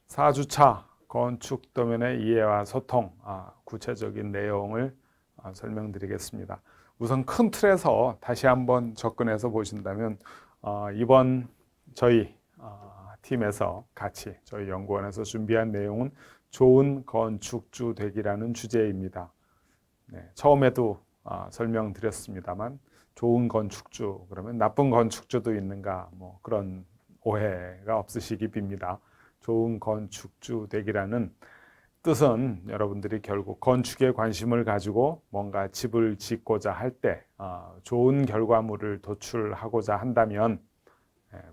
(4주차) 건축 도면의 이해와 소통, 구체적인 내용을 설명드리겠습니다. 우선 큰 틀에서 다시 한번 접근해서 보신다면 이번 저희 팀에서 같이 저희 연구원에서 준비한 내용은 좋은 건축주 되기라는 주제입니다. 처음에도 설명드렸습니다만 좋은 건축주 그러면 나쁜 건축주도 있는가 뭐 그런 오해가 없으시기 빕니다. 좋은 건축주 되기라는 뜻은 여러분들이 결국 건축에 관심을 가지고 뭔가 집을 짓고자 할 때 좋은 결과물을 도출하고자 한다면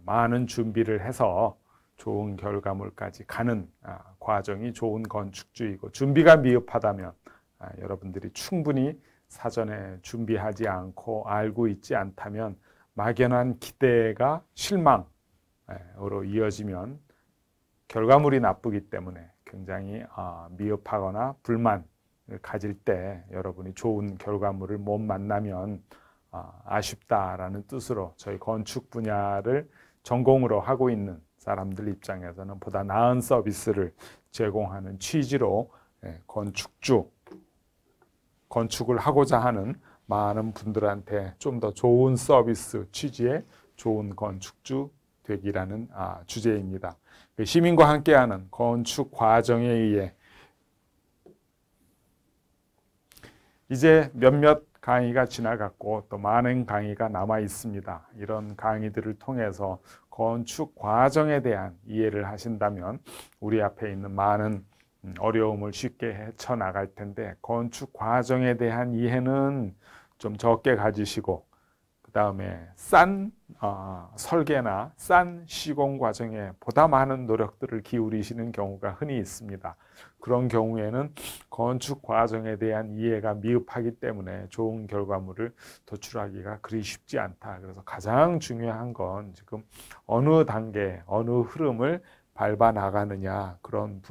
많은 준비를 해서 좋은 결과물까지 가는 과정이 좋은 건축주이고, 준비가 미흡하다면 여러분들이 충분히 사전에 준비하지 않고 알고 있지 않다면 막연한 기대가 실망으로 이어지면 결과물이 나쁘기 때문에 굉장히 미흡하거나 불만을 가질 때 여러분이 좋은 결과물을 못 만나면 아쉽다라는 뜻으로 저희 건축 분야를 전공으로 하고 있는 사람들 입장에서는 보다 나은 서비스를 제공하는 취지로 건축을 하고자 하는 많은 분들한테 좀 더 좋은 서비스 취지의 좋은 건축주 되기라는 주제입니다. 시민과 함께하는 건축 과정에 의해 이제 몇몇 강의가 지나갔고 또 많은 강의가 남아 있습니다. 이런 강의들을 통해서 건축 과정에 대한 이해를 하신다면 우리 앞에 있는 많은 어려움을 쉽게 헤쳐나갈 텐데, 건축 과정에 대한 이해는 좀 적게 가지시고 그 다음에 싼 설계나 싼 시공 과정에 보다 많은 노력들을 기울이시는 경우가 흔히 있습니다. 그런 경우에는 건축 과정에 대한 이해가 미흡하기 때문에 좋은 결과물을 도출하기가 그리 쉽지 않다. 그래서 가장 중요한 건 지금 어느 단계, 어느 흐름을 밟아 나가느냐, 그런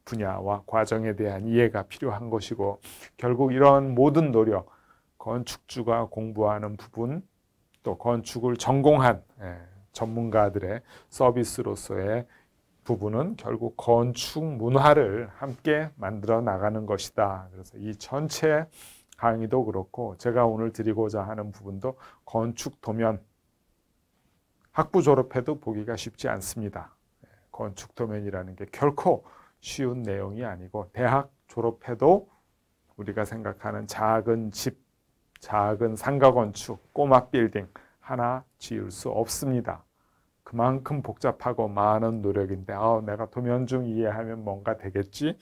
분야와 과정에 대한 이해가 필요한 것이고, 결국 이런 모든 노력, 건축주가 공부하는 부분, 또 건축을 전공한 전문가들의 서비스로서의 부분은 결국 건축 문화를 함께 만들어 나가는 것이다. 그래서 이 전체 강의도 그렇고 제가 오늘 드리고자 하는 부분도 건축 도면, 학부 졸업해도 보기가 쉽지 않습니다. 건축 도면이라는 게 결코 쉬운 내용이 아니고, 대학 졸업해도 우리가 생각하는 작은 집, 작은 상가 건축, 꼬마 빌딩 하나 지을 수 없습니다. 그만큼 복잡하고 많은 노력인데 내가 도면 중 이해하면 뭔가 되겠지?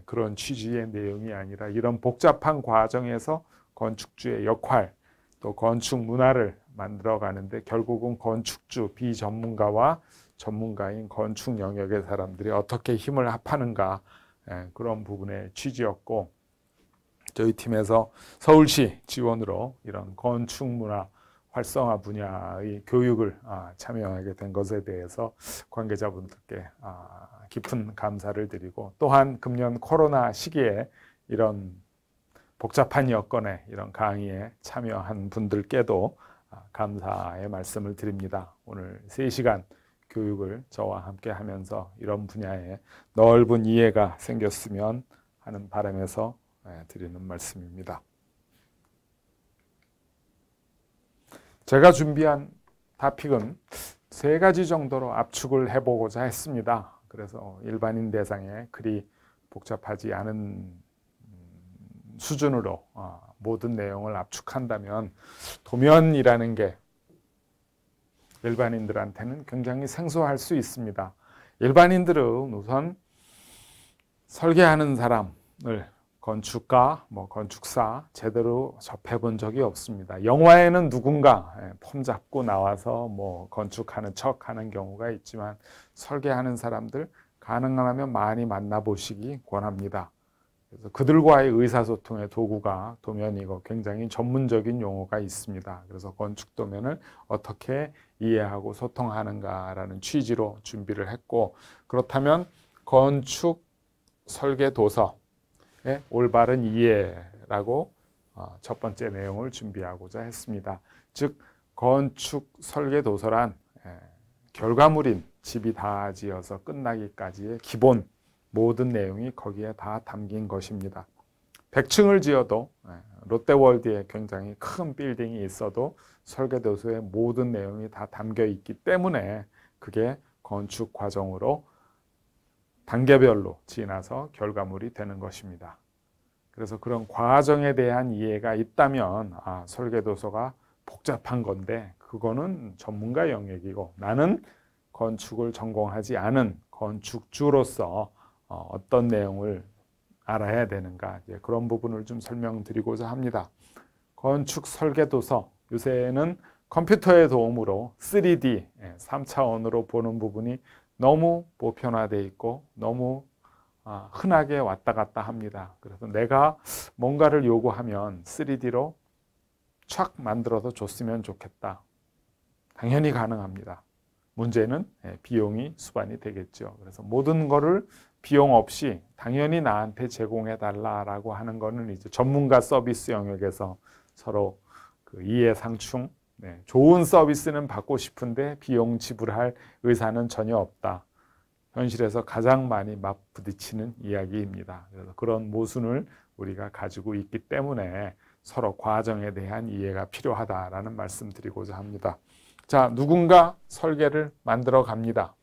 그런 취지의 내용이 아니라 이런 복잡한 과정에서 건축주의 역할, 또 건축 문화를 만들어 가는데 결국은 건축주, 비전문가와 전문가인 건축 영역의 사람들이 어떻게 힘을 합하는가, 그런 부분의 취지였고, 저희 팀에서 서울시 지원으로 이런 건축문화 활성화 분야의 교육을 참여하게 된 것에 대해서 관계자분들께 깊은 감사를 드리고, 또한 금년 코로나 시기에 이런 복잡한 여건에 이런 강의에 참여한 분들께도 감사의 말씀을 드립니다. 오늘 3시간 교육을 저와 함께 하면서 이런 분야에 넓은 이해가 생겼으면 하는 바람에서 드리는 말씀입니다. 제가 준비한 토픽은 3가지 정도로 압축을 해보고자 했습니다. 그래서 일반인 대상에 그리 복잡하지 않은 수준으로 모든 내용을 압축한다면 도면이라는 게 일반인들한테는 굉장히 생소할 수 있습니다. 일반인들은 우선 설계하는 사람을 건축가, 건축사 제대로 접해본 적이 없습니다. 영화에는 누군가 폼 잡고 나와서 건축하는 척하는 경우가 있지만, 설계하는 사람들 가능하면 많이 만나보시기 권합니다. 그래서 그들과의 의사소통의 도구가 도면이고 굉장히 전문적인 용어가 있습니다. 그래서 건축 도면을 어떻게 이해하고 소통하는가라는 취지로 준비를 했고, 그렇다면 건축 설계 도서의 올바른 이해라고 첫 번째 내용을 준비하고자 했습니다. 즉 건축 설계 도서란 결과물인 집이 다 지어서 끝나기까지의 기본 모든 내용이 거기에 다 담긴 것입니다. 100층을 지어도 롯데월드에 굉장히 큰 빌딩이 있어도 설계도서의 모든 내용이 다 담겨 있기 때문에 그게 건축 과정으로 단계별로 지나서 결과물이 되는 것입니다. 그래서 그런 과정에 대한 이해가 있다면 설계도서가 복잡한 건데 그거는 전문가 영역이고 나는 건축을 전공하지 않은 건축주로서 어떤 내용을 알아야 되는가 그런 부분을 좀 설명드리고자 합니다. 건축 설계도서 요새는 컴퓨터의 도움으로 3D, 3차원으로 보는 부분이 너무 보편화되어 있고 너무 흔하게 왔다 갔다 합니다. 그래서 내가 뭔가를 요구하면 3D로 촥 만들어서 줬으면 좋겠다. 당연히 가능합니다. 문제는 비용이 수반이 되겠죠. 그래서 모든 거를 비용 없이 당연히 나한테 제공해 달라라고 하는 거는 이제 전문가 서비스 영역에서 서로 그 이해상충, 좋은 서비스는 받고 싶은데 비용 지불할 의사는 전혀 없다. 현실에서 가장 많이 맞부딪히는 이야기입니다. 그래서 그런 모순을 우리가 가지고 있기 때문에 서로 과정에 대한 이해가 필요하다라는 말씀 드리고자 합니다. 자, 누군가 설계를 만들어 갑니다.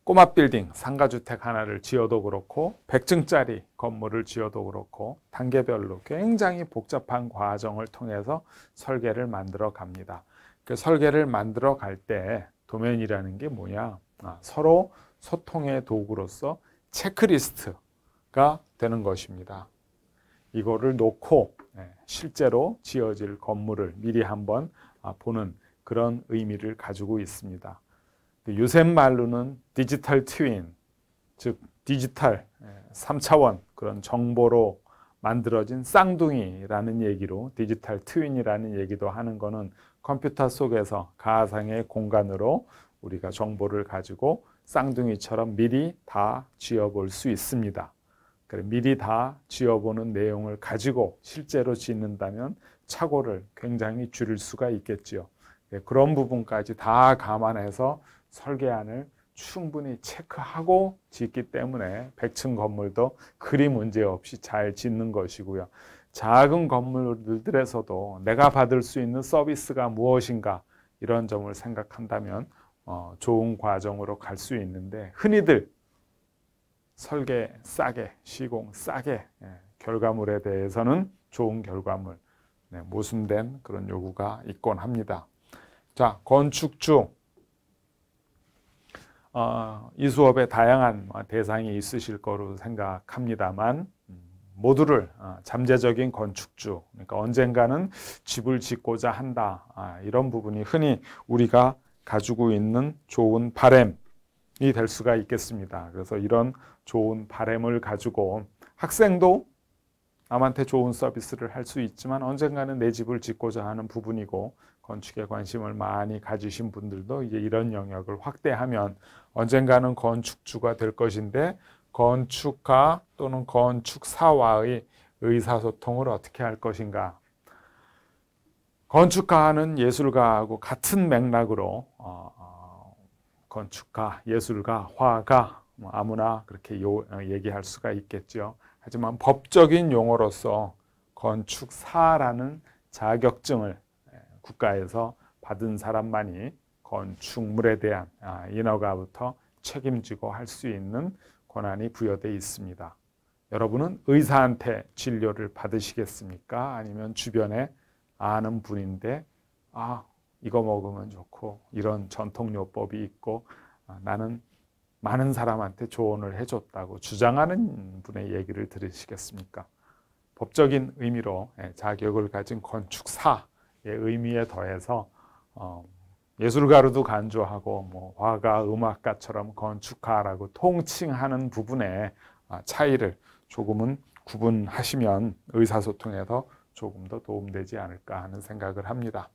꼬마 빌딩, 상가주택 하나를 지어도 그렇고 100층짜리 건물을 지어도 그렇고 단계별로 굉장히 복잡한 과정을 통해서 설계를 만들어 갑니다. 그 설계를 만들어 갈 때 도면이라는 게 뭐냐? 서로 소통의 도구로서 체크리스트가 되는 것입니다. 이거를 놓고 실제로 지어질 건물을 미리 한번 보는 그런 의미를 가지고 있습니다. 요새 말로는 디지털 트윈, 즉 디지털 3차원 그런 정보로 만들어진 쌍둥이라는 얘기로 디지털 트윈이라는 얘기도 하는 거는 컴퓨터 속에서 가상의 공간으로 우리가 정보를 가지고 쌍둥이처럼 미리 다 지어볼 수 있습니다. 미리 다 지어보는 내용을 가지고 실제로 짓는다면 착오를 굉장히 줄일 수가 있겠죠. 그런 부분까지 다 감안해서 설계안을 충분히 체크하고 짓기 때문에 100층 건물도 그리 문제없이 잘 짓는 것이고요. 작은 건물들에서도 내가 받을 수 있는 서비스가 무엇인가 이런 점을 생각한다면 좋은 과정으로 갈 수 있는데 흔히들 설계 싸게, 시공 싸게, 결과물에 대해서는 좋은 결과물, 모순된 그런 요구가 있곤 합니다. 자, 건축주. 이 수업에 다양한 대상이 있으실 거로 생각합니다만 모두를 잠재적인 건축주, 그러니까 언젠가는 집을 짓고자 한다. 이런 부분이 흔히 우리가 가지고 있는 좋은 바램이 될 수가 있겠습니다. 그래서 이런 좋은 바램을 가지고 학생도 남한테 좋은 서비스를 할 수 있지만 언젠가는 내 집을 짓고자 하는 부분이고 건축에 관심을 많이 가지신 분들도 이제 이런 영역을 확대하면 언젠가는 건축주가 될 것인데 건축가 또는 건축사와의 의사소통을 어떻게 할 것인가. 건축가는 예술가하고 같은 맥락으로 건축가, 예술가, 화가 아무나 그렇게 얘기할 수가 있겠죠. 하지만 법적인 용어로서 건축사라는 자격증을 국가에서 받은 사람만이 건축물에 대한 인허가부터 책임지고 할 수 있는 권한이 부여되어 있습니다. 여러분은 의사한테 진료를 받으시겠습니까? 아니면 주변에 아는 분인데 이거 먹으면 좋고 이런 전통요법이 있고 나는 많은 사람한테 조언을 해줬다고 주장하는 분의 얘기를 들으시겠습니까? 법적인 의미로 자격을 가진 건축사의 의미에 더해서 예술가로도 간주하고 화가, 음악가처럼 건축가라고 통칭하는 부분의 차이를 조금은 구분하시면 의사소통에서 조금 더 도움되지 않을까 하는 생각을 합니다.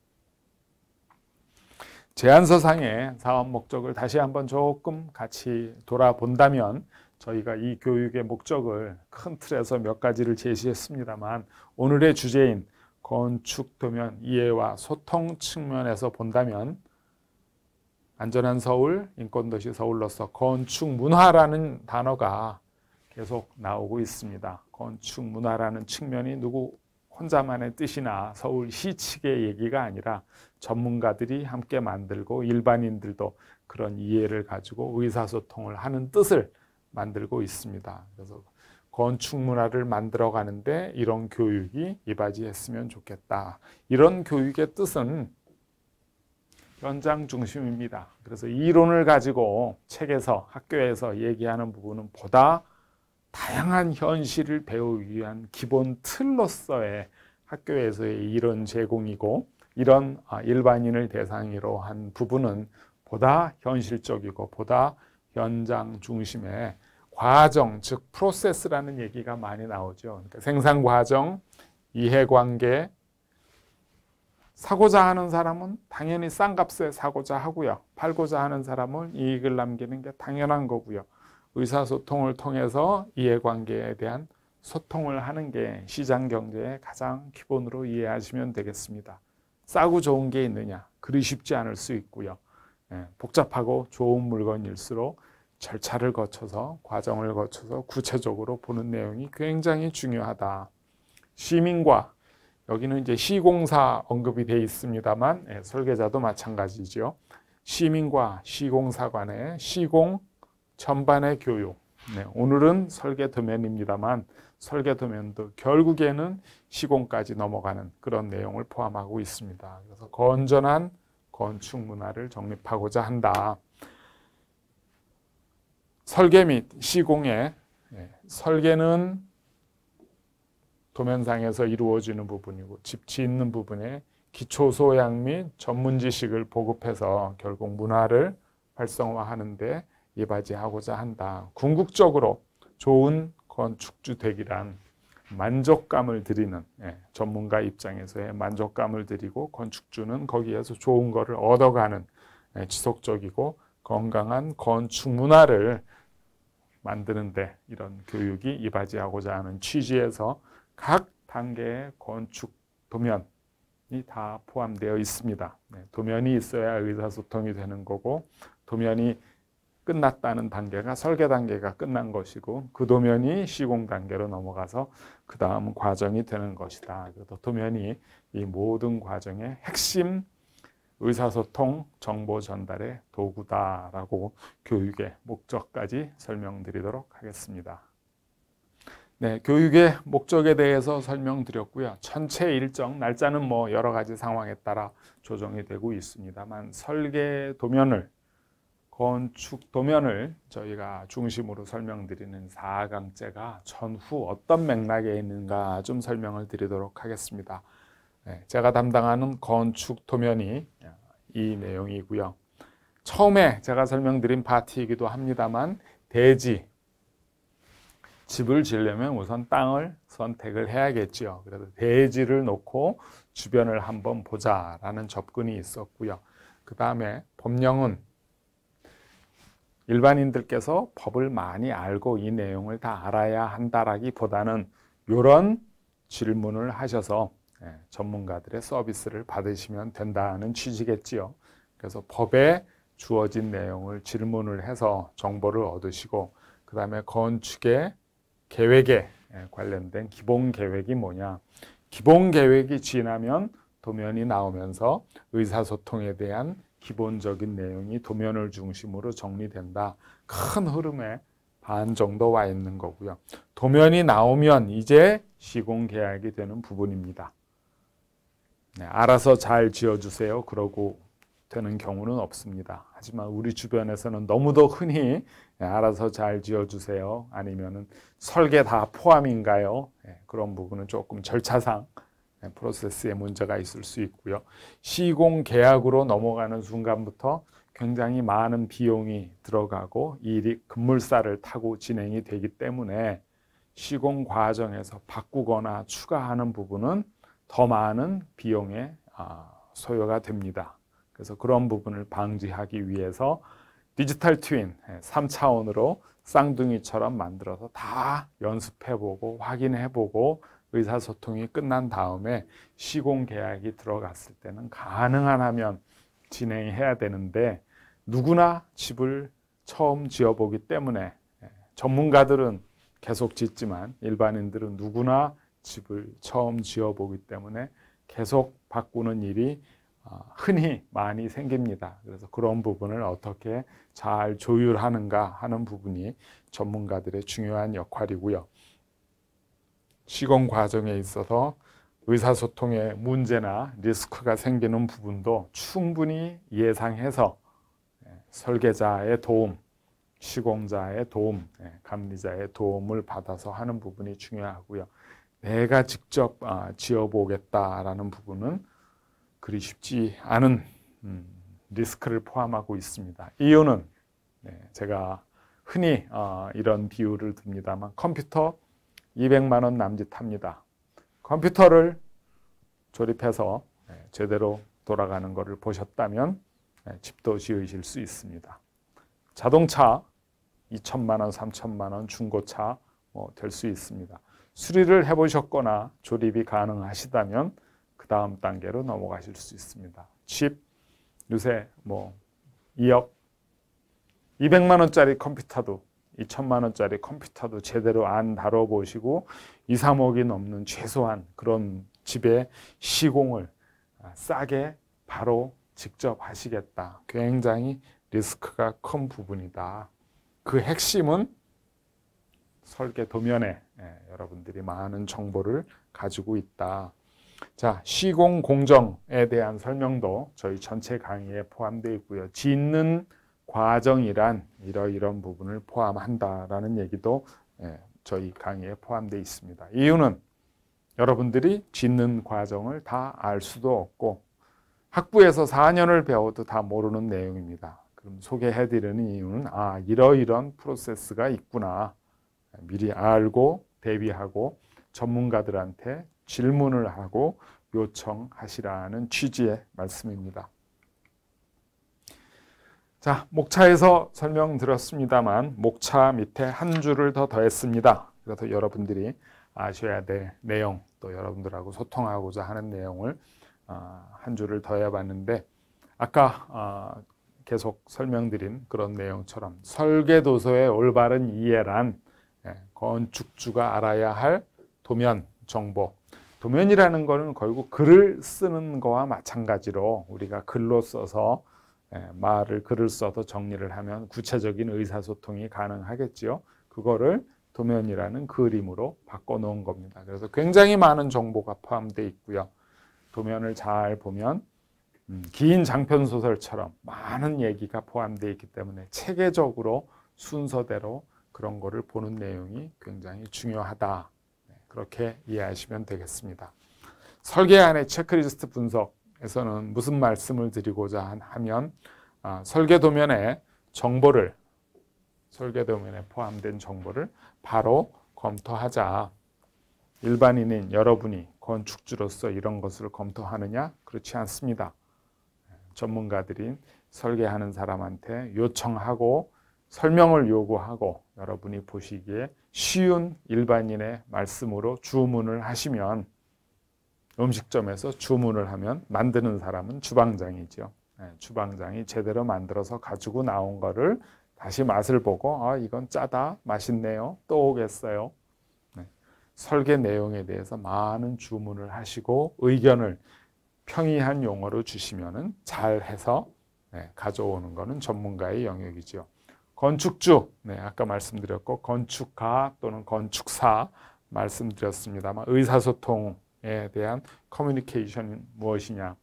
제안서상의 사업 목적을 다시 한번 조금 같이 돌아본다면 저희가 이 교육의 목적을 큰 틀에서 몇 가지를 제시했습니다만 오늘의 주제인 건축 도면 이해와 소통 측면에서 본다면 안전한 서울, 인권도시 서울로서 건축 문화라는 단어가 계속 나오고 있습니다. 건축 문화라는 측면이 누구 혼자만의 뜻이나 서울시 측의 얘기가 아니라 전문가들이 함께 만들고 일반인들도 그런 이해를 가지고 의사소통을 하는 뜻을 만들고 있습니다. 그래서 건축 문화를 만들어 가는데 이런 교육이 이바지했으면 좋겠다. 이런 교육의 뜻은 현장 중심입니다. 그래서 이론을 가지고 책에서 학교에서 얘기하는 부분은 보다 다양한 현실을 배우기 위한 기본 틀로서의 학교에서의 이론 제공이고 이런 일반인을 대상으로 한 부분은 보다 현실적이고 보다 현장 중심의 과정, 즉 프로세스라는 얘기가 많이 나오죠. 그러니까 생산 과정, 이해관계, 사고자 하는 사람은 당연히 싼 값에 사고자 하고요. 팔고자 하는 사람은 이익을 남기는 게 당연한 거고요. 의사소통을 통해서 이해관계에 대한 소통을 하는 게 시장 경제의 가장 기본으로 이해하시면 되겠습니다. 싸고 좋은 게 있느냐? 그리 쉽지 않을 수 있고요. 복잡하고 좋은 물건일수록 절차를 거쳐서 과정을 거쳐서 구체적으로 보는 내용이 굉장히 중요하다. 시민과 여기는 이제 시공사 언급이 되어 있습니다만 설계자도 마찬가지죠. 시민과 시공사 간의 시공 전반의 교육. 오늘은 설계 도면입니다만 설계 도면도 결국에는 시공까지 넘어가는 그런 내용을 포함하고 있습니다. 그래서 건전한 건축 문화를 정립하고자 한다. 설계 및 시공의 설계는 도면상에서 이루어지는 부분이고 집 짓는 부분에 기초 소양 및 전문 지식을 보급해서 결국 문화를 활성화하는 데 이바지하고자 한다. 궁극적으로 좋은 건축주택이란 만족감을 드리는 전문가 입장에서의 만족감을 드리고 건축주는 거기에서 좋은 거를 얻어가는 지속적이고 건강한 건축 문화를 만드는데 이런 교육이 이바지하고자 하는 취지에서 각 단계의 건축 도면이 다 포함되어 있습니다. 도면이 있어야 의사소통이 되는 거고 도면이 끝났다는 단계가 설계 단계가 끝난 것이고 그 도면이 시공 단계로 넘어가서 그 다음 과정이 되는 것이다. 그래서 도면이 이 모든 과정의 핵심 의사소통 정보 전달의 도구다라고 교육의 목적까지 설명드리도록 하겠습니다. 교육의 목적에 대해서 설명드렸고요. 전체 일정, 날짜는 뭐 여러 가지 상황에 따라 조정이 되고 있습니다만 설계 도면을 건축 도면을 저희가 중심으로 설명드리는 4강째가 전후 어떤 맥락에 있는가 좀 설명을 드리도록 하겠습니다. 제가 담당하는 건축 도면이 이 내용이고요. 처음에 제가 설명드린 파트이기도 합니다만 대지, 집을 지으려면 우선 땅을 선택을 해야겠죠. 그래서 대지를 놓고 주변을 한번 보자라는 접근이 있었고요. 그 다음에 법령은 일반인들께서 법을 많이 알고 이 내용을 다 알아야 한다라기보다는 이런 질문을 하셔서 전문가들의 서비스를 받으시면 된다는 취지겠지요. 그래서 법에 주어진 내용을 질문을 해서 정보를 얻으시고 그 다음에 건축의 계획에 관련된 기본 계획이 뭐냐. 기본 계획이 지나면 도면이 나오면서 의사소통에 대한 기본적인 내용이 도면을 중심으로 정리된다. 큰 흐름에 반 정도 와 있는 거고요. 도면이 나오면 이제 시공 계약이 되는 부분입니다. 알아서 잘 지어주세요. 그러고 되는 경우는 없습니다. 하지만 우리 주변에서는 너무도 흔히 알아서 잘 지어주세요. 아니면은 설계 다 포함인가요? 그런 부분은 조금 절차상 프로세스에 문제가 있을 수 있고요. 시공 계약으로 넘어가는 순간부터 굉장히 많은 비용이 들어가고 일이 급물살을 타고 진행이 되기 때문에 시공 과정에서 바꾸거나 추가하는 부분은 더 많은 비용의 소요가 됩니다. 그래서 그런 부분을 방지하기 위해서 디지털 트윈 3차원으로 쌍둥이처럼 만들어서 다 연습해보고 확인해보고 의사소통이 끝난 다음에 시공계약이 들어갔을 때는 가능한 하면 진행해야 되는데 누구나 집을 처음 지어보기 때문에 전문가들은 계속 짓지만 일반인들은 누구나 집을 처음 지어보기 때문에 계속 바꾸는 일이 흔히 많이 생깁니다. 그래서 그런 부분을 어떻게 잘 조율하는가 하는 부분이 전문가들의 중요한 역할이고요. 시공 과정에 있어서 의사소통에 문제나 리스크가 생기는 부분도 충분히 예상해서 설계자의 도움, 시공자의 도움, 감리자의 도움을 받아서 하는 부분이 중요하고요. 내가 직접 지어보겠다라는 부분은 그리 쉽지 않은 리스크를 포함하고 있습니다. 이유는 제가 흔히 이런 비유를 듭니다만 컴퓨터 200만 원 남짓합니다. 컴퓨터를 조립해서 제대로 돌아가는 것을 보셨다면 집도 지으실 수 있습니다. 자동차 2천만 원, 3천만 원 중고차 될 수 있습니다. 수리를 해보셨거나 조립이 가능하시다면 그 다음 단계로 넘어가실 수 있습니다. 집 요새 2억, 200만 원짜리 컴퓨터도 2천만 원짜리 컴퓨터도 제대로 안 다뤄보시고 2, 3억이 넘는 최소한 그런 집의 시공을 싸게 바로 직접 하시겠다. 굉장히 리스크가 큰 부분이다. 그 핵심은 설계 도면에 여러분들이 많은 정보를 가지고 있다. 자, 시공 공정에 대한 설명도 저희 전체 강의에 포함되어 있고요. 짓는 과정이란 이런 부분을 포함한다라는 얘기도 저희 강의에 포함되어 있습니다. 이유는 여러분들이 짓는 과정을 다 알 수도 없고 학부에서 4년을 배워도 다 모르는 내용입니다. 그럼 소개해드리는 이유는 이러이런 프로세스가 있구나. 미리 알고 대비하고 전문가들한테 질문을 하고 요청하시라는 취지의 말씀입니다. 자, 목차에서 설명드렸습니다만 목차 밑에 한 줄을 더 더했습니다. 그래서 여러분들이 아셔야 될 내용, 또 여러분들하고 소통하고자 하는 내용을 한 줄을 더해봤는데 아까 계속 설명드린 그런 내용처럼 설계도서의 올바른 이해란 건축주가 알아야 할 도면 정보. 도면이라는 것은 결국 글을 쓰는 거와 마찬가지로 우리가 글로 써서 글을 써서 정리를 하면 구체적인 의사소통이 가능하겠지요. 그거를 도면이라는 그림으로 바꿔놓은 겁니다. 그래서 굉장히 많은 정보가 포함되어 있고요. 도면을 잘 보면 긴 장편소설처럼 많은 얘기가 포함되어 있기 때문에 체계적으로 순서대로 그런 거를 보는 내용이 굉장히 중요하다. 그렇게 이해하시면 되겠습니다. 설계안의 체크리스트 분석에서는 무슨 말씀을 드리고자 하면 설계도면에 포함된 정보를 바로 검토하자. 일반인인 여러분이 건축주로서 이런 것을 검토하느냐? 그렇지 않습니다. 전문가들인 설계하는 사람한테 요청하고 설명을 요구하고 여러분이 보시기에 쉬운 일반인의 말씀으로 주문을 하시면 음식점에서 주문을 하면 만드는 사람은 주방장이죠. 주방장이 제대로 만들어서 가지고 나온 거를 다시 맛을 보고 이건 짜다, 맛있네요, 또 오겠어요. 설계 내용에 대해서 많은 주문을 하시고 의견을 평이한 용어로 주시면 잘해서 가져오는 것은 전문가의 영역이죠. 건축주, 아까 말씀드렸고 건축가 또는 건축사 말씀드렸습니다만 의사소통에 대한 커뮤니케이션이 무엇이냐.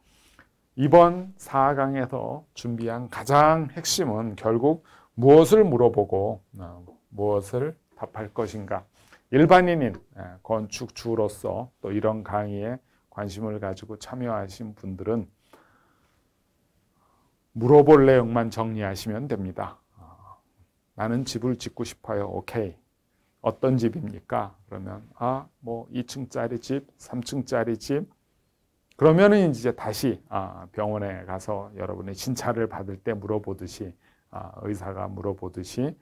이번 4강에서 준비한 가장 핵심은 결국 무엇을 물어보고 무엇을 답할 것인가. 일반인인 건축주로서 또 이런 강의에 관심을 가지고 참여하신 분들은 물어볼 내용만 정리하시면 됩니다. 나는 집을 짓고 싶어요. 오케이. 어떤 집입니까? 그러면 2층짜리 집, 3층짜리 집. 그러면은 이제 다시 병원에 가서 여러분의 진찰을 받을 때 물어보듯이 의사가 물어보듯이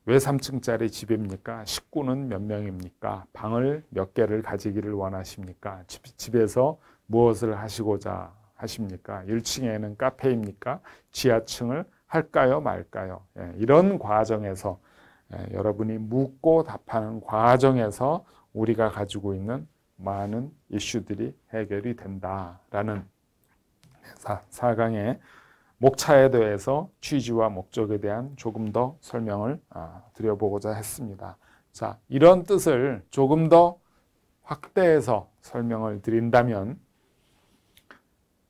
왜 3층짜리 집입니까? 식구는 몇 명입니까? 방을 몇 개를 가지기를 원하십니까? 집에서 무엇을 하시고자 하십니까? 1층에는 카페입니까? 지하층을 할까요, 말까요? 이런 과정에서 여러분이 묻고 답하는 과정에서 우리가 가지고 있는 많은 이슈들이 해결이 된다라는 4강의 목차에 대해서 취지와 목적에 대한 조금 더 설명을 드려보고자 했습니다. 자, 이런 뜻을 조금 더 확대해서 설명을 드린다면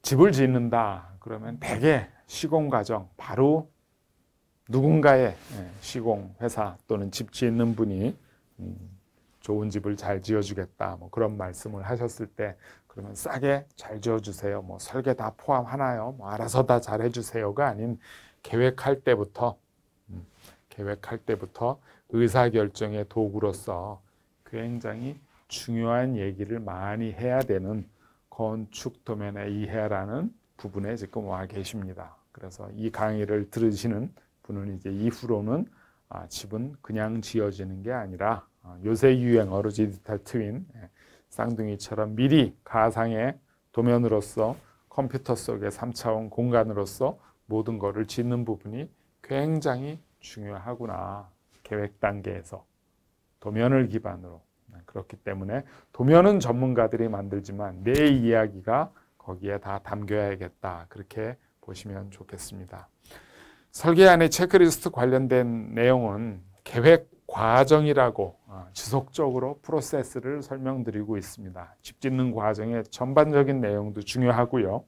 집을 짓는다 그러면 대개 시공 과정, 바로 누군가의 시공회사 또는 집 짓는 분이 좋은 집을 잘 지어주겠다 뭐 그런 말씀을 하셨을 때 그러면 싸게 잘 지어주세요. 뭐 설계 다 포함하나요? 뭐 알아서 다 잘해주세요가 아닌 계획할 때부터 의사결정의 도구로서 굉장히 중요한 얘기를 많이 해야 되는 건축 도면의 이해라는 부분에 지금 와 계십니다. 그래서 이 강의를 들으시는 분은 이제 이후로는 집은 그냥 지어지는 게 아니라 요새 유행어로 디지털 트윈, 쌍둥이처럼 미리 가상의 도면으로서 컴퓨터 속의 3차원 공간으로서 모든 것을 짓는 부분이 굉장히 중요하구나. 계획 단계에서 도면을 기반으로. 그렇기 때문에 도면은 전문가들이 만들지만 내 이야기가 거기에 다 담겨야겠다. 그렇게 보시면 좋겠습니다. 설계안의 체크리스트 관련된 내용은 계획 과정이라고 지속적으로 프로세스를 설명드리고 있습니다. 집 짓는 과정의 전반적인 내용도 중요하고요.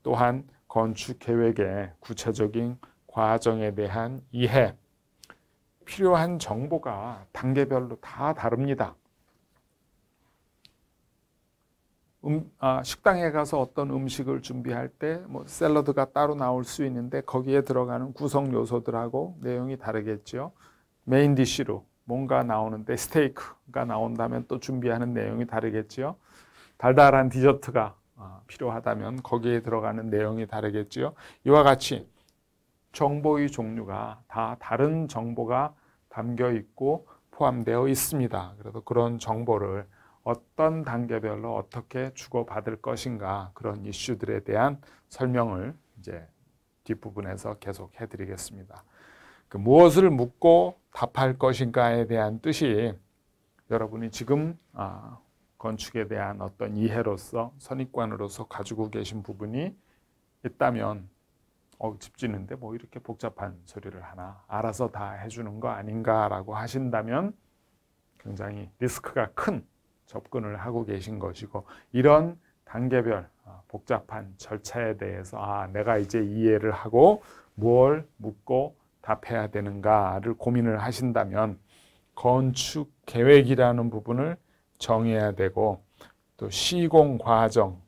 또한 건축 계획의 구체적인 과정에 대한 이해, 필요한 정보가 단계별로 다 다릅니다. 식당에 가서 어떤 음식을 준비할 때 뭐 샐러드가 따로 나올 수 있는데 거기에 들어가는 구성 요소들하고 내용이 다르겠죠. 메인 디쉬로 뭔가 나오는데 스테이크가 나온다면 또 준비하는 내용이 다르겠죠. 달달한 디저트가 필요하다면 거기에 들어가는 내용이 다르겠죠. 이와 같이 정보의 종류가 다 다른 정보가 담겨 있고 포함되어 있습니다. 그래서 그런 정보를 어떤 단계별로 어떻게 주고받을 것인가 그런 이슈들에 대한 설명을 이제 뒷부분에서 계속 해드리겠습니다. 무엇을 묻고 답할 것인가에 대한 뜻이 여러분이 지금 건축에 대한 어떤 이해로서 선입관으로서 가지고 계신 부분이 있다면 집 짓는데 뭐 이렇게 복잡한 소리를 하나 알아서 다 해주는 거 아닌가라고 하신다면 굉장히 리스크가 큰 접근을 하고 계신 것이고 이런 단계별 복잡한 절차에 대해서 내가 이제 이해를 하고 뭘 묻고 답해야 되는가를 고민을 하신다면 건축 계획이라는 부분을 정해야 되고 또 시공 과정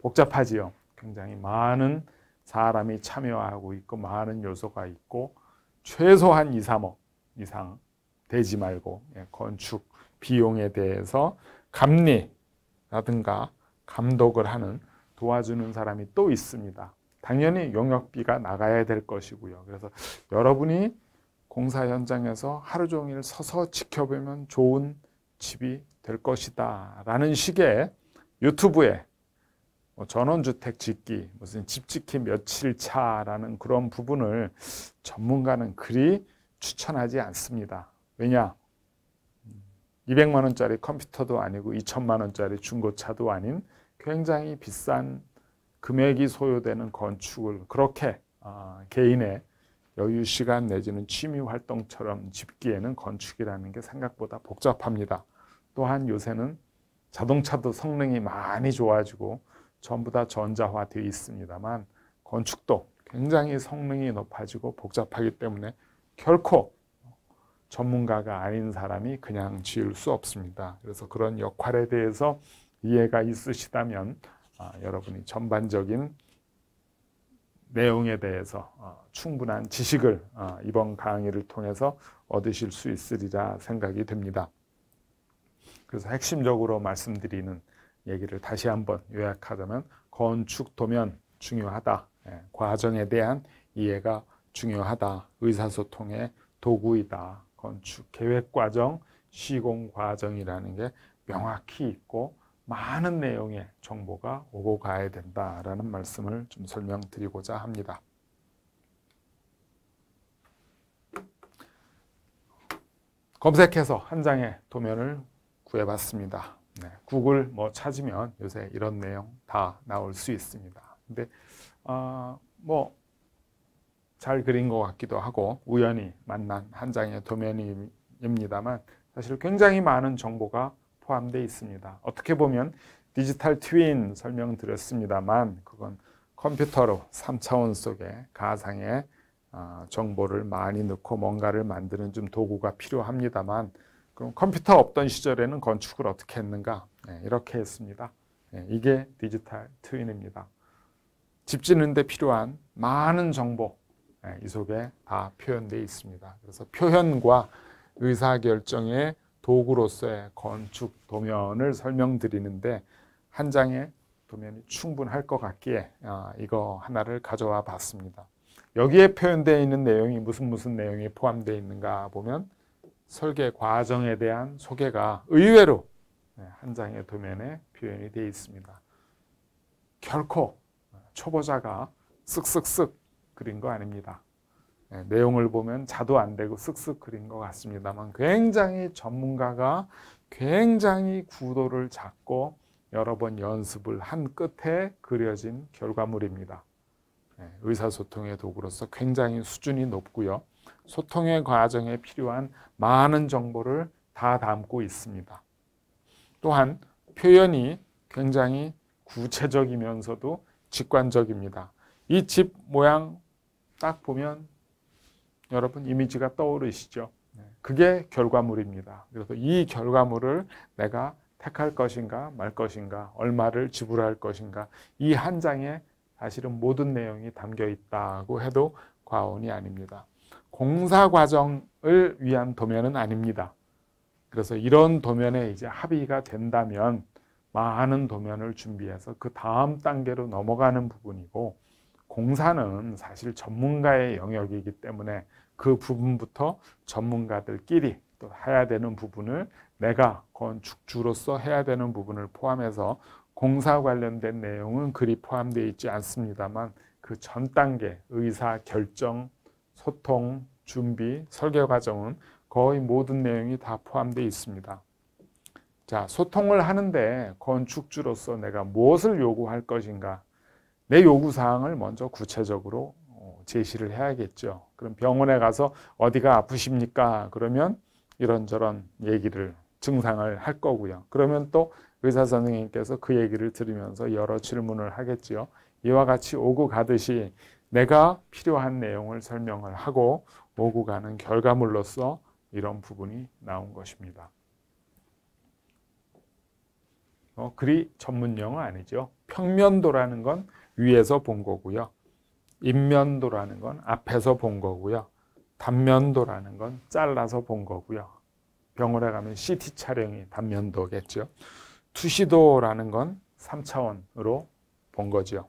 복잡하지요. 굉장히 많은 사람이 참여하고 있고 많은 요소가 있고 최소한 2, 3억 이상 되지 말고 건축 비용에 대해서 감리라든가 감독을 하는 도와주는 사람이 또 있습니다. 당연히 용역비가 나가야 될 것이고요. 그래서 여러분이 공사 현장에서 하루 종일 서서 지켜보면 좋은 집이 될 것이다 라는 식의 유튜브에 전원주택 짓기, 무슨 집 짓기 며칠 차라는 그런 부분을 전문가는 그리 추천하지 않습니다. 왜냐? 200만 원짜리 컴퓨터도 아니고 2천만 원짜리 중고차도 아닌 굉장히 비싼 금액이 소요되는 건축을 그렇게 개인의 여유 시간 내지는 취미 활동처럼 짓기에는 건축이라는 게 생각보다 복잡합니다. 또한 요새는 자동차도 성능이 많이 좋아지고 전부 다 전자화되어 있습니다만 건축도 굉장히 성능이 높아지고 복잡하기 때문에 결코 전문가가 아닌 사람이 그냥 지을 수 없습니다. 그래서 그런 역할에 대해서 이해가 있으시다면 여러분이 전반적인 내용에 대해서 충분한 지식을 이번 강의를 통해서 얻으실 수 있으리라 생각이 됩니다. 그래서 핵심적으로 말씀드리는 얘기를 다시 한번 요약하자면 건축 도면 중요하다. 과정에 대한 이해가 중요하다. 의사소통의 도구이다. 건축 계획 과정, 시공 과정이라는 게 명확히 있고 많은 내용의 정보가 오고 가야 된다라는 말씀을 좀 설명드리고자 합니다. 검색해서 한 장의 도면을 구해봤습니다. 네, 구글 뭐 찾으면 요새 이런 내용 다 나올 수 있습니다. 근데 뭐 잘 그린 것 같기도 하고 우연히 만난 한 장의 도면입니다만 사실 굉장히 많은 정보가 포함되어 있습니다. 어떻게 보면 디지털 트윈 설명드렸습니다만 그건 컴퓨터로 3차원 속에 가상의 정보를 많이 넣고 뭔가를 만드는 좀 도구가 필요합니다만 그럼 컴퓨터 없던 시절에는 건축을 어떻게 했는가? 네, 이렇게 했습니다. 네, 이게 디지털 트윈입니다. 집 짓는 데 필요한 많은 정보 네, 이 속에 다 표현되어 있습니다. 그래서 표현과 의사결정의 도구로서의 건축 도면을 설명드리는데 한 장의 도면이 충분할 것 같기에 이거 하나를 가져와 봤습니다. 여기에 표현되어 있는 내용이 무슨 내용이 포함되어 있는가 보면 설계 과정에 대한 소개가 의외로 한 장의 도면에 표현이 되어 있습니다. 결코 초보자가 쓱쓱쓱 그린 거 아닙니다. 내용을 보면 자도 안 되고 쓱쓱 그린 것 같습니다만 굉장히 전문가가 굉장히 구도를 잡고 여러 번 연습을 한 끝에 그려진 결과물입니다. 의사소통의 도구로서 굉장히 수준이 높고요. 소통의 과정에 필요한 많은 정보를 다 담고 있습니다. 또한 표현이 굉장히 구체적이면서도 직관적입니다. 이 집 모양 딱 보면 여러분 이미지가 떠오르시죠? 그게 결과물입니다. 그래서 이 결과물을 내가 택할 것인가 말 것인가 얼마를 지불할 것인가 이 한 장에 사실은 모든 내용이 담겨 있다고 해도 과언이 아닙니다. 공사 과정을 위한 도면은 아닙니다. 그래서 이런 도면에 이제 합의가 된다면 많은 도면을 준비해서 그 다음 단계로 넘어가는 부분이고 공사는 사실 전문가의 영역이기 때문에 그 부분부터 전문가들끼리 또 해야 되는 부분을 내가 건축주로서 해야 되는 부분을 포함해서 공사 관련된 내용은 그리 포함되어 있지 않습니다만 그 전 단계 의사결정, 소통, 준비, 설계 과정은 거의 모든 내용이 다 포함되어 있습니다. 자, 소통을 하는데 건축주로서 내가 무엇을 요구할 것인가? 내 요구사항을 먼저 구체적으로 제시를 해야겠죠. 그럼 병원에 가서 어디가 아프십니까? 그러면 이런저런 얘기를, 증상을 할 거고요. 그러면 또 의사 선생님께서 그 얘기를 들으면서 여러 질문을 하겠죠. 이와 같이 오고 가듯이 내가 필요한 내용을 설명을 하고 오고 가는 결과물로서 이런 부분이 나온 것입니다. 그리 전문 용어 아니죠. 평면도라는 건 위에서 본 거고요. 인면도라는 건 앞에서 본 거고요. 단면도라는 건 잘라서 본 거고요. 병원에 가면 CT 촬영이 단면도겠죠. 투시도라는 건 3차원으로 본 거죠.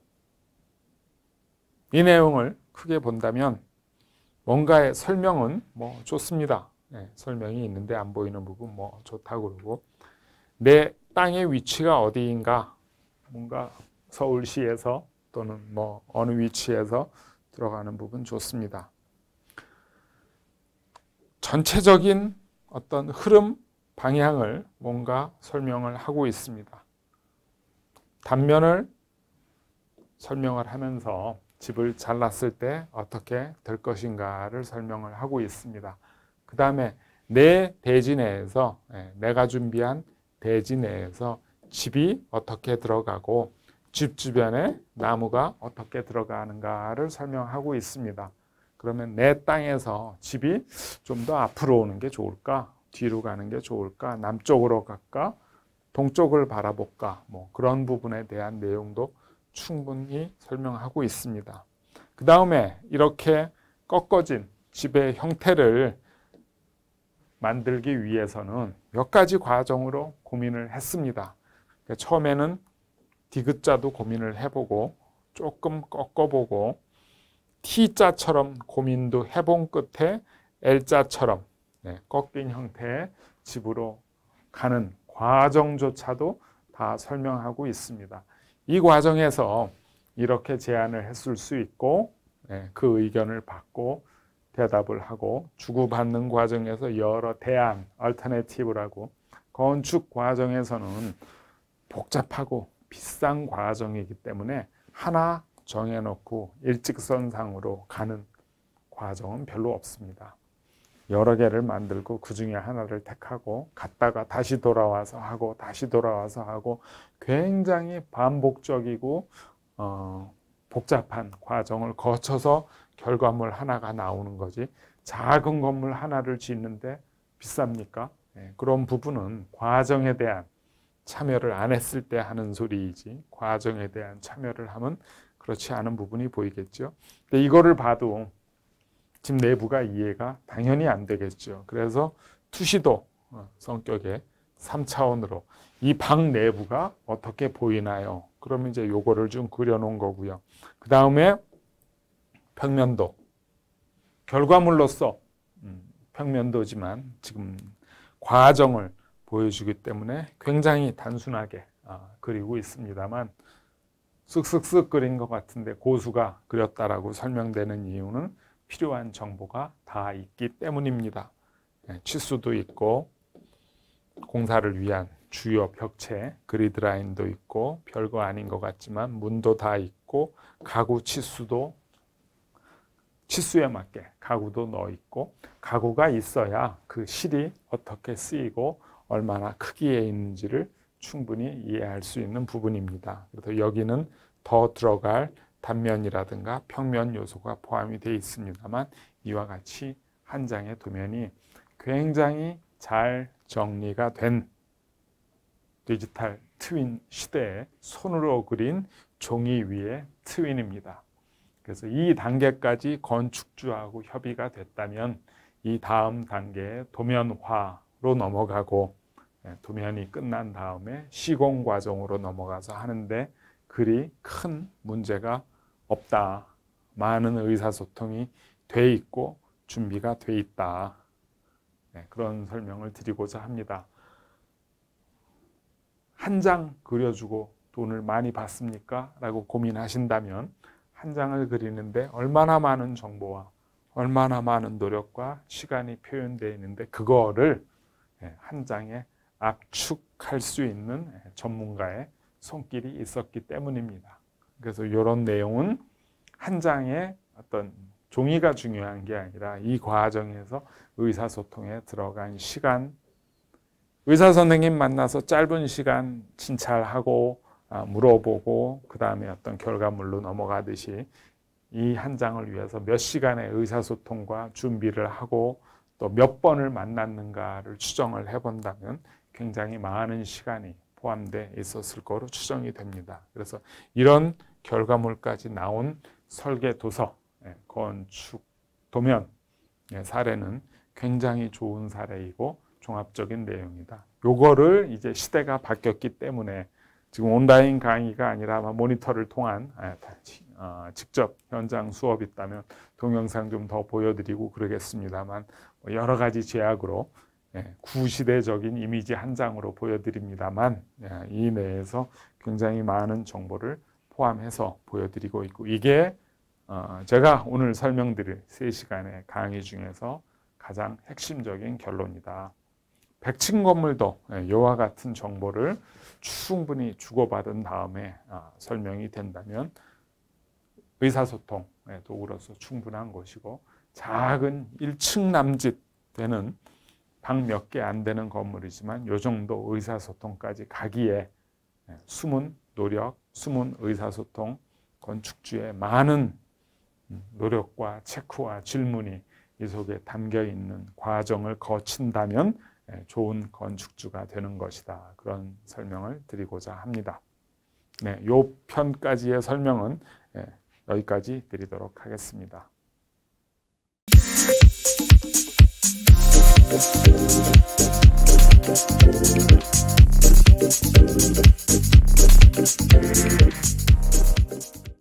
이 내용을 크게 본다면 뭔가의 설명은 뭐 좋습니다. 설명이 있는데 안 보이는 부분 뭐 좋다고 그러고 내 땅의 위치가 어디인가 뭔가 서울시에서 또는 뭐 어느 위치에서 들어가는 부분 좋습니다. 전체적인 어떤 흐름, 방향을 뭔가 설명을 하고 있습니다. 단면을 설명을 하면서 집을 잘랐을 때 어떻게 될 것인가를 설명을 하고 있습니다. 그 다음에 내 대지 내에서 내가 준비한 대지 내에서 집이 어떻게 들어가고 집 주변에 나무가 어떻게 들어가는가를 설명하고 있습니다. 그러면 내 땅에서 집이 좀 더 앞으로 오는 게 좋을까? 뒤로 가는 게 좋을까? 남쪽으로 갈까? 동쪽을 바라볼까? 뭐 그런 부분에 대한 내용도 충분히 설명하고 있습니다. 그 다음에 이렇게 꺾어진 집의 형태를 만들기 위해서는 몇 가지 과정으로 고민을 했습니다. 처음에는 디귿자도 고민을 해보고 조금 꺾어보고 T자처럼 고민도 해본 끝에 L자처럼 꺾인 형태의 집으로 가는 과정조차도 다 설명하고 있습니다. 이 과정에서 이렇게 제안을 했을 수 있고 그 의견을 받고 대답을 하고 주고받는 과정에서 여러 대안, 얼터네티브라고 건축 과정에서는 복잡하고 비싼 과정이기 때문에 하나 정해놓고 일직선상으로 가는 과정은 별로 없습니다. 여러 개를 만들고 그 중에 하나를 택하고 갔다가 다시 돌아와서 하고 다시 돌아와서 하고 굉장히 반복적이고 복잡한 과정을 거쳐서 결과물 하나가 나오는 거지 작은 건물 하나를 짓는데 비쌉니까? 그런 부분은 과정에 대한 참여를 안 했을 때 하는 소리이지 과정에 대한 참여를 하면 그렇지 않은 부분이 보이겠죠. 근데 이거를 봐도 집 내부가 이해가 당연히 안 되겠죠. 그래서 투시도 성격의 3차원으로 이 방 내부가 어떻게 보이나요? 그러면 이제 요거를 좀 그려놓은 거고요. 그 다음에 평면도. 결과물로서 평면도지만 지금 과정을 보여주기 때문에 굉장히 단순하게 그리고 있습니다만 쓱쓱쓱 그린 것 같은데 고수가 그렸다라고 설명되는 이유는 필요한 정보가 다 있기 때문입니다. 치수도 있고 공사를 위한 주요 벽체, 그리드라인도 있고 별거 아닌 것 같지만 문도 다 있고 가구 치수도 치수에 맞게 가구도 넣어 있고 가구가 있어야 그 실이 어떻게 쓰이고 얼마나 크기에 있는지를 충분히 이해할 수 있는 부분입니다. 그래서 여기는 더 들어갈 단면이라든가 평면 요소가 포함이 되어 있습니다만 이와 같이 한 장의 도면이 굉장히 잘 정리가 된 디지털 트윈 시대에 손으로 그린 종이 위의 트윈입니다. 그래서 이 단계까지 건축주하고 협의가 됐다면 이 다음 단계에 도면화로 넘어가고 도면이 끝난 다음에 시공 과정으로 넘어가서 하는데 그리 큰 문제가 없다. 많은 의사소통이 돼 있고 준비가 돼 있다. 그런 설명을 드리고자 합니다. 한 장 그려주고 돈을 많이 받습니까? 라고 고민하신다면 한 장을 그리는데 얼마나 많은 정보와 얼마나 많은 노력과 시간이 표현되어 있는데 그거를 한 장에 압축할 수 있는 전문가의 손길이 있었기 때문입니다. 그래서 이런 내용은 한 장의 어떤 종이가 중요한 게 아니라 이 과정에서 의사소통에 들어간 시간, 의사 선생님 만나서 짧은 시간 진찰하고 물어보고 그 다음에 어떤 결과물로 넘어가듯이 이 한 장을 위해서 몇 시간의 의사소통과 준비를 하고 또 몇 번을 만났는가를 추정을 해본다면 굉장히 많은 시간이 포함되어 있었을 거로 추정이 됩니다. 그래서 이런 결과물까지 나온 설계 도서, 건축 도면 사례는 굉장히 좋은 사례이고 종합적인 내용이다. 요거를 이제 시대가 바뀌었기 때문에 지금 온라인 강의가 아니라 모니터를 통한 직접 현장 수업이 있다면 동영상 좀 더 보여드리고 그러겠습니다만 여러 가지 제약으로 구시대적인 이미지 한 장으로 보여드립니다만 이 내에서 굉장히 많은 정보를 포함해서 보여드리고 있고 이게 제가 오늘 설명드릴 3시간의 강의 중에서 가장 핵심적인 결론이다. 100층 건물도 이와 같은 정보를 충분히 주고받은 다음에 설명이 된다면 의사소통 도구로서 충분한 것이고 작은 1층 남짓 되는 방 몇 개 안 되는 건물이지만 이 정도 의사소통까지 가기에 숨은 노력, 숨은 의사소통, 건축주의 많은 노력과 체크와 질문이 이 속에 담겨 있는 과정을 거친다면 좋은 건축주가 되는 것이다. 그런 설명을 드리고자 합니다. 이 편까지의 설명은 여기까지 드리도록 하겠습니다.